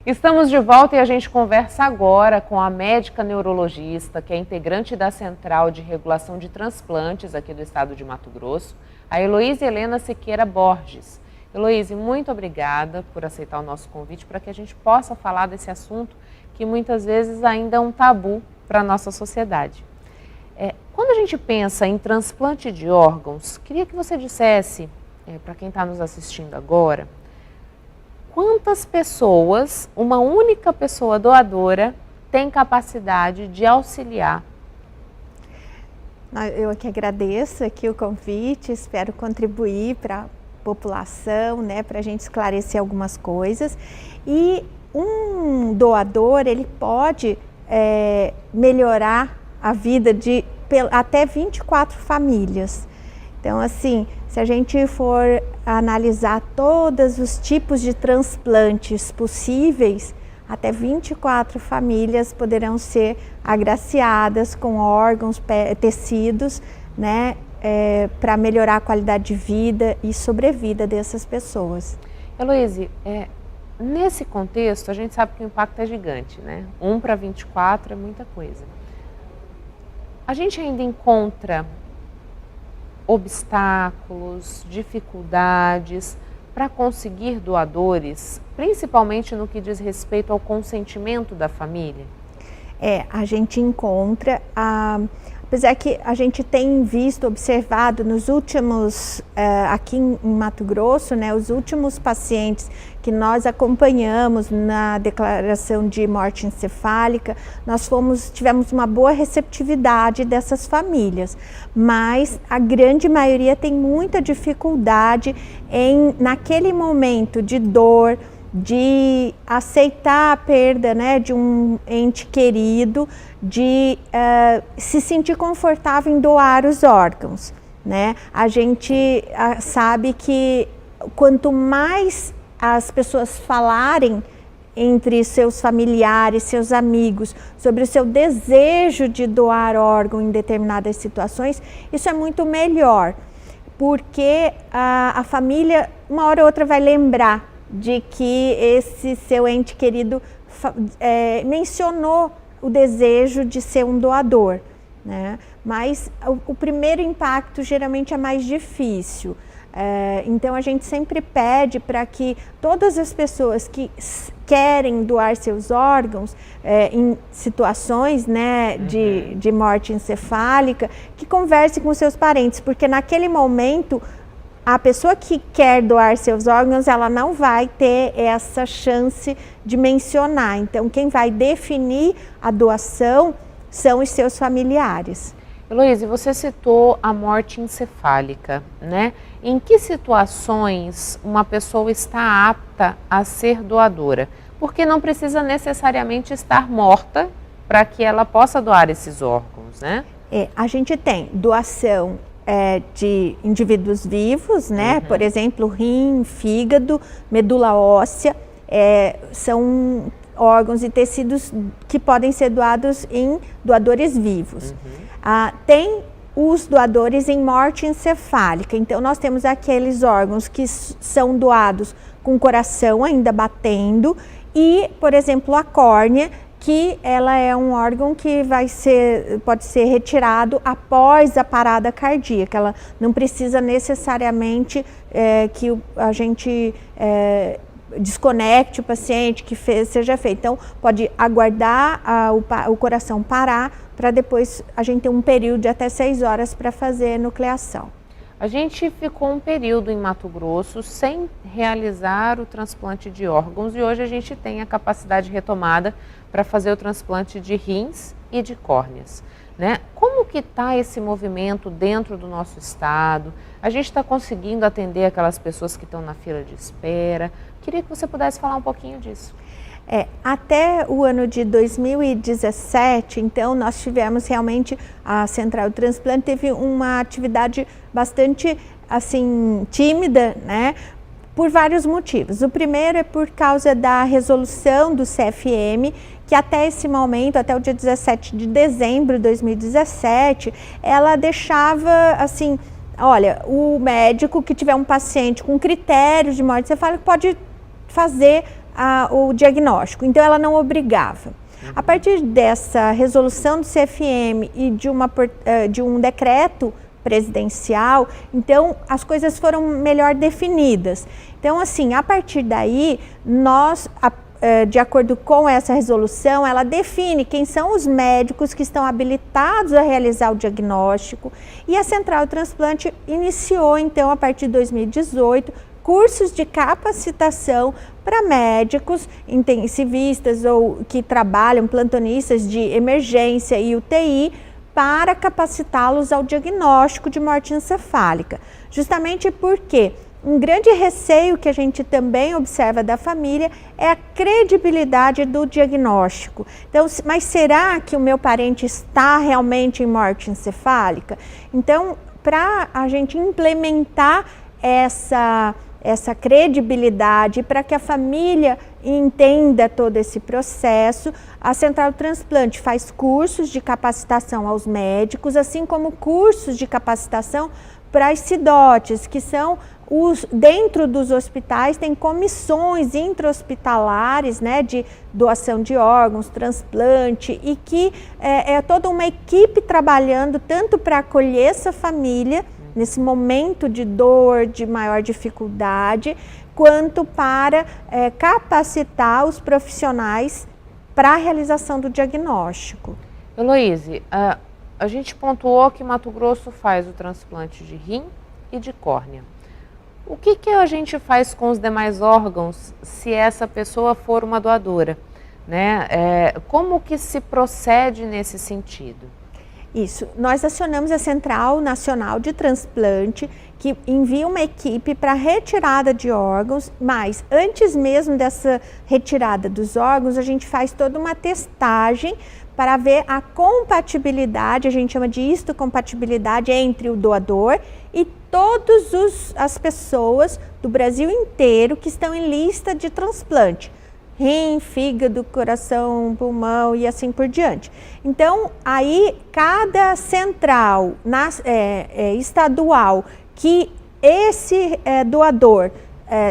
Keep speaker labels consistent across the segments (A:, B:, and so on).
A: Estamos de volta e a gente conversa agora com a médica neurologista, que é integrante da Central de Regulação de Transplantes aqui do estado de Mato Grosso, a Heloíse Helena Siqueira Borges. Heloíse, muito obrigada por aceitar o nosso convite para que a gente possa falar desse assunto que muitas vezes ainda é um tabu para a nossa sociedade. Quando a gente pensa em transplante de órgãos, queria que você dissesse, para quem está nos assistindo agora, quantas pessoas, uma única pessoa doadora, tem capacidade de auxiliar?
B: Eu aqui agradeço aqui o convite, espero contribuir para a população, né, para a gente esclarecer algumas coisas. E um doador, ele pode melhorar a vida de até 24 famílias. Então, assim, se a gente for analisar todos os tipos de transplantes possíveis, até 24 famílias poderão ser agraciadas com órgãos, tecidos, né, para melhorar a qualidade de vida e sobrevida dessas pessoas.
A: Heloíse, nesse contexto, a gente sabe que o impacto é gigante, né? 1 para 24 é muita coisa. A gente ainda encontra obstáculos, dificuldades para conseguir doadores, principalmente no que diz respeito ao consentimento da família?
B: A gente encontra, apesar que a gente tem visto, observado nos últimos, aqui em Mato Grosso, né, os últimos pacientes que nós acompanhamos na declaração de morte encefálica, nós tivemos uma boa receptividade dessas famílias, mas a grande maioria tem muita dificuldade naquele momento de dor, de aceitar a perda, né, de um ente querido, de se sentir confortável em doar os órgãos, né? A gente sabe que quanto mais as pessoas falarem entre seus familiares, seus amigos, sobre o seu desejo de doar órgão em determinadas situações, isso é muito melhor, porque a família, uma hora ou outra, vai lembrar de que esse seu ente querido mencionou o desejo de ser um doador, né? Mas o primeiro impacto geralmente é mais difícil. Então a gente sempre pede para que todas as pessoas que querem doar seus órgãos em situações, né, de morte encefálica, que converse com seus parentes, porque naquele momento a pessoa que quer doar seus órgãos, ela não vai ter essa chance de mencionar. Então, quem vai definir a doação são os seus familiares.
A: Heloíse, você citou a morte encefálica, né? Em que situações uma pessoa está apta a ser doadora? Porque não precisa necessariamente estar morta para que ela possa doar esses órgãos, né?
B: A gente tem doação de indivíduos vivos, né? Por exemplo, rim, fígado, medula óssea, são órgãos e tecidos que podem ser doados em doadores vivos. Tem os doadores em morte encefálica, então nós temos aqueles órgãos que são doados com o coração ainda batendo e, por exemplo, a córnea, que ela é um órgão que pode ser retirado após a parada cardíaca. Ela não precisa necessariamente que a gente desconecte o paciente, que seja feito. Então, pode aguardar o coração parar para depois a gente ter um período de até 6 horas para fazer a nucleação.
A: A gente ficou um período em Mato Grosso sem realizar o transplante de órgãos e hoje a gente tem a capacidade retomada para fazer o transplante de rins e de córneas, né? Como que está esse movimento dentro do nosso estado? A gente está conseguindo atender aquelas pessoas que estão na fila de espera? Queria que você pudesse falar um pouquinho disso.
B: Até o ano de 2017, então, nós tivemos realmente, a Central de Transplante teve uma atividade bastante, assim, tímida, né? Por vários motivos. O primeiro é por causa da resolução do CFM, que até esse momento, até o dia 17 de dezembro de 2017, ela deixava, assim, olha, o médico que tiver um paciente com critérios de morte encefálica pode fazer o diagnóstico, então ela não obrigava. A partir dessa resolução do CFM e de um decreto presidencial, então as coisas foram melhor definidas. Então, assim, a partir daí, nós, de acordo com essa resolução, ela define quem são os médicos que estão habilitados a realizar o diagnóstico, e a Central de Transplante iniciou, então, a partir de 2018, cursos de capacitação para médicos intensivistas ou que trabalham, plantonistas de emergência e UTI, para capacitá-los ao diagnóstico de morte encefálica. Justamente porque um grande receio que a gente também observa da família é a credibilidade do diagnóstico. Então, mas será que o meu parente está realmente em morte encefálica? Então, para a gente implementar essa credibilidade, para que a família entenda todo esse processo, a Central de Transplante faz cursos de capacitação aos médicos, assim como cursos de capacitação para as CIDOTs, que são dentro dos hospitais, tem comissões intra-hospitalares, né, de doação de órgãos, transplante, e que é toda uma equipe trabalhando tanto para acolher essa família nesse momento de dor, de maior dificuldade, quanto para capacitar os profissionais para a realização do diagnóstico.
A: Heloíse, a gente pontuou que Mato Grosso faz o transplante de rim e de córnea. O que a gente faz com os demais órgãos se essa pessoa for uma doadora, né? Como que se procede nesse sentido?
B: Isso, nós acionamos a Central Nacional de Transplante, que envia uma equipe para retirada de órgãos, mas antes mesmo dessa retirada dos órgãos, a gente faz toda uma testagem para ver a compatibilidade, a gente chama de histocompatibilidade entre o doador e todas as pessoas do Brasil inteiro que estão em lista de transplante. Rim, fígado, coração, pulmão e assim por diante. Então, aí cada central estadual que esse doador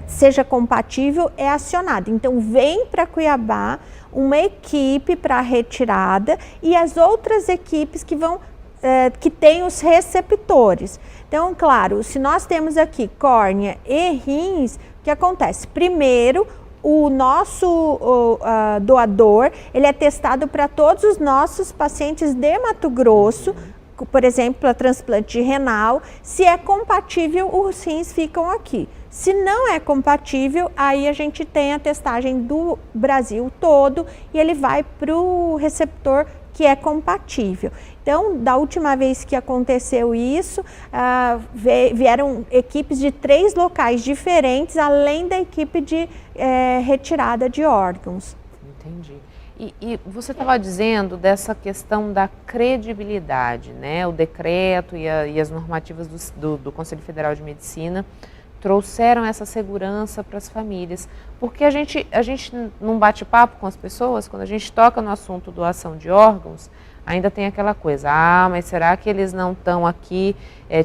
B: seja compatível é acionado. Então, vem para Cuiabá uma equipe para retirada e as outras equipes que têm os receptores. Então, claro, se nós temos aqui córnea e rins, o que acontece? Primeiro, o nosso doador, ele é testado para todos os nossos pacientes de Mato Grosso, por exemplo, para transplante renal. Se é compatível, os rins ficam aqui. Se não é compatível, aí a gente tem a testagem do Brasil todo e ele vai para o receptor que é compatível. Então, da última vez que aconteceu isso, vieram equipes de 3 locais diferentes, além da equipe de retirada de órgãos.
A: Entendi. E você estava dizendo dessa questão da credibilidade, né? O decreto e as normativas do Conselho Federal de Medicina trouxeram essa segurança para as famílias. Porque a gente num bate-papo com as pessoas, quando a gente toca no assunto doação de órgãos, ainda tem aquela coisa, mas será que eles não estão aqui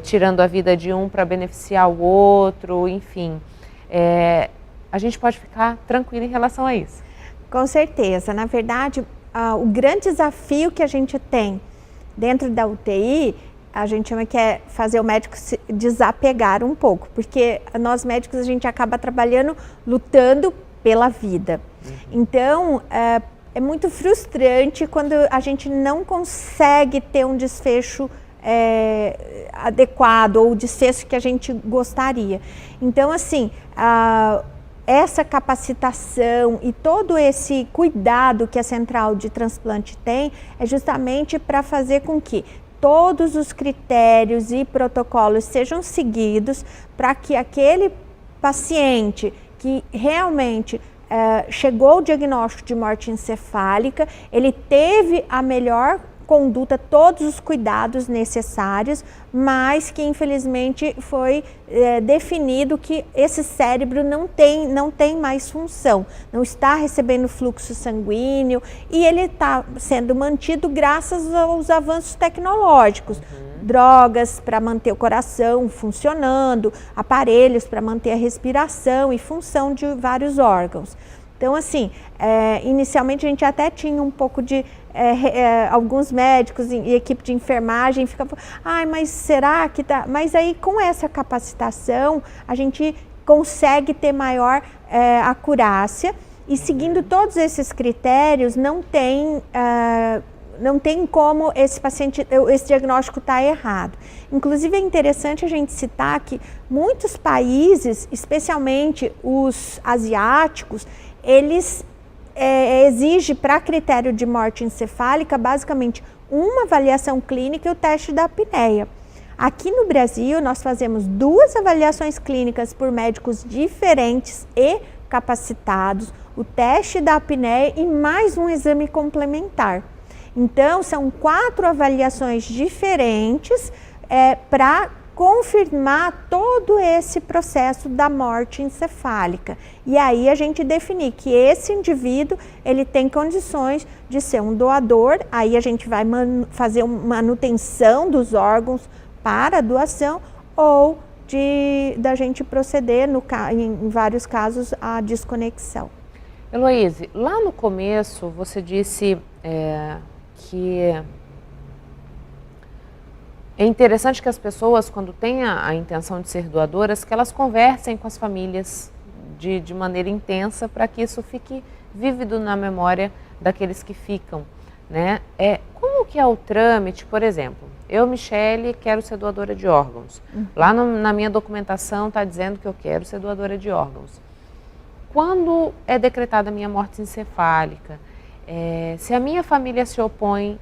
A: tirando a vida de um para beneficiar o outro, enfim. A gente pode ficar tranquilo em relação a isso.
B: Com certeza. Na verdade, o grande desafio que a gente tem dentro da UTI, a gente chama que é fazer o médico se desapegar um pouco, porque nós médicos a gente acaba trabalhando, lutando pela vida. Então, é muito frustrante quando a gente não consegue ter um desfecho adequado ou o desfecho que a gente gostaria. Então, assim, essa capacitação e todo esse cuidado que a Central de Transplante tem é justamente para fazer com que todos os critérios e protocolos sejam seguidos para que aquele paciente que realmente chegou ao diagnóstico de morte encefálica, ele teve a melhor conduta, todos os cuidados necessários, mas que infelizmente foi definido que esse cérebro não tem mais função, não está recebendo fluxo sanguíneo e ele está sendo mantido graças aos avanços tecnológicos. Drogas para manter o coração funcionando, aparelhos para manter a respiração e função de vários órgãos. Então, assim, inicialmente a gente até tinha um pouco de alguns médicos e equipe de enfermagem ficavam, mas será que tá? Mas aí com essa capacitação a gente consegue ter maior acurácia e seguindo todos esses critérios não tem como esse paciente, esse diagnóstico está errado. Inclusive é interessante a gente citar que muitos países, especialmente os asiáticos, eles exigem para critério de morte encefálica basicamente uma avaliação clínica e o teste da apneia. Aqui no Brasil nós fazemos 2 avaliações clínicas por médicos diferentes e capacitados, o teste da apneia e mais um exame complementar. Então, são 4 avaliações diferentes para confirmar todo esse processo da morte encefálica. E aí a gente definir que esse indivíduo, ele tem condições de ser um doador, aí a gente vai fazer uma manutenção dos órgãos para a doação ou da gente proceder, em vários casos, à desconexão.
A: Heloíse, lá no começo você disse que é interessante que as pessoas, quando têm a intenção de ser doadoras, que elas conversem com as famílias de maneira intensa para que isso fique vívido na memória daqueles que ficam, né? Como que é o trâmite, por exemplo, eu, Michele, quero ser doadora de órgãos. Lá na minha documentação está dizendo que eu quero ser doadora de órgãos. Quando é decretada a minha morte encefálica, se a minha família se opõe,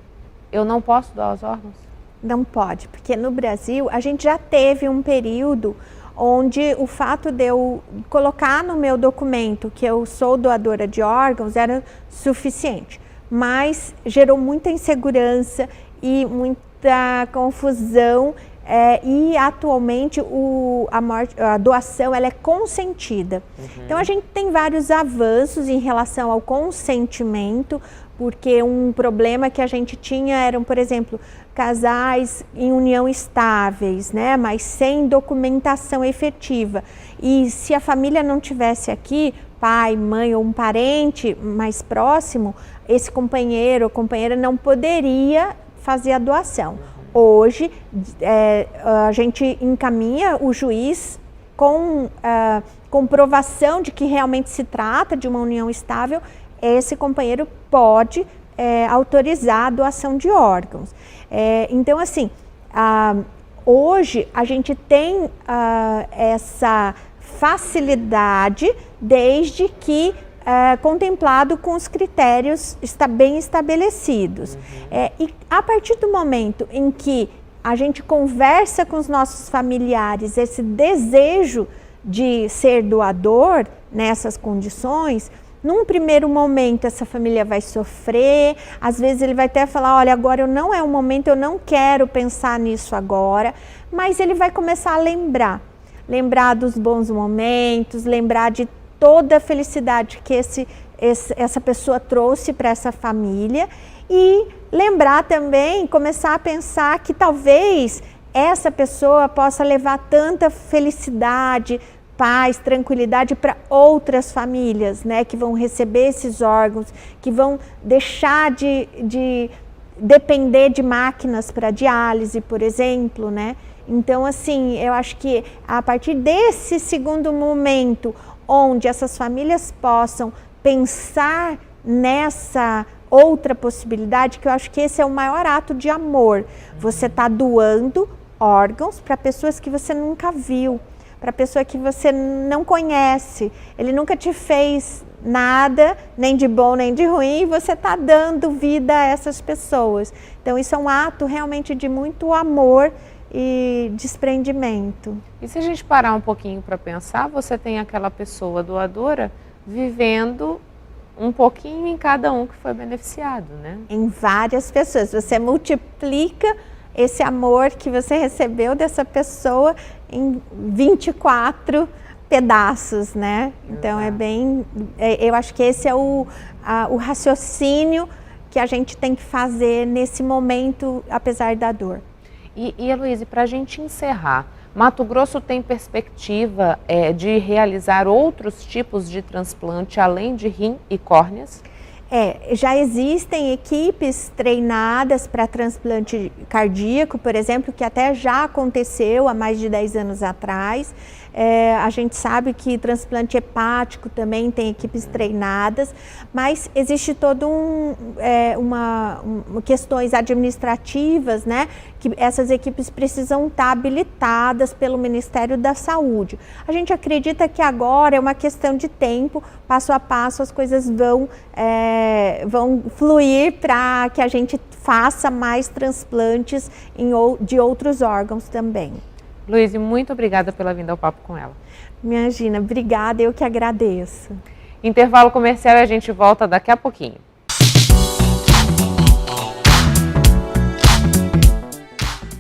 A: eu não posso doar os órgãos?
B: Não pode, porque no Brasil a gente já teve um período onde o fato de eu colocar no meu documento que eu sou doadora de órgãos era suficiente, mas gerou muita insegurança e muita confusão e atualmente a doação ela é consentida. Então a gente tem vários avanços em relação ao consentimento, porque um problema que a gente tinha eram, por exemplo, casais em união estáveis, né, mas sem documentação efetiva. E se a família não tivesse aqui, pai, mãe ou um parente mais próximo, esse companheiro ou companheira não poderia fazer a doação. Hoje, a gente encaminha o juiz com comprovação de que realmente se trata de uma união estável, esse companheiro pode autorizar a doação de órgãos. Então, assim, hoje a gente tem essa facilidade desde que contemplado com os critérios bem estabelecidos. E a partir do momento em que a gente conversa com os nossos familiares esse desejo de ser doador nessas condições, num primeiro momento essa família vai sofrer, às vezes ele vai até falar, olha, agora não é o momento, eu não quero pensar nisso agora, mas ele vai começar a lembrar dos bons momentos, lembrar de toda a felicidade que essa pessoa trouxe para essa família e lembrar também, começar a pensar que talvez essa pessoa possa levar tanta felicidade, paz, tranquilidade para outras famílias, né, que vão receber esses órgãos, que vão deixar de depender de máquinas para diálise, por exemplo, né? Então, assim, eu acho que a partir desse segundo momento, onde essas famílias possam pensar nessa outra possibilidade, que eu acho que esse é o maior ato de amor. Você está doando órgãos para pessoas que você nunca viu, para pessoa que você não conhece, ele nunca te fez nada, nem de bom nem de ruim, e você está dando vida a essas pessoas. Então isso é um ato realmente de muito amor e desprendimento.
A: E se a gente parar um pouquinho para pensar, você tem aquela pessoa doadora vivendo um pouquinho em cada um que foi beneficiado, né?
B: Em várias pessoas, você multiplica esse amor que você recebeu dessa pessoa em 24 pedaços, né? Então eu acho que esse é o raciocínio que a gente tem que fazer nesse momento, apesar da dor.
A: E Heloíse, para a gente encerrar, Mato Grosso tem perspectiva de realizar outros tipos de transplante além de rim e córneas?
B: Já existem equipes treinadas para transplante cardíaco, por exemplo, que até já aconteceu há mais de 10 anos atrás. A gente sabe que transplante hepático também tem equipes treinadas, mas existe todo questões administrativas, né? Que essas equipes precisam estar habilitadas pelo Ministério da Saúde. A gente acredita que agora é uma questão de tempo, passo a passo as coisas vão fluir para que a gente faça mais transplantes de outros órgãos também.
A: Luíse, muito obrigada pela vinda ao Papo com ela.
B: Imagina, obrigada, eu que agradeço.
A: Intervalo comercial e a gente volta daqui a pouquinho.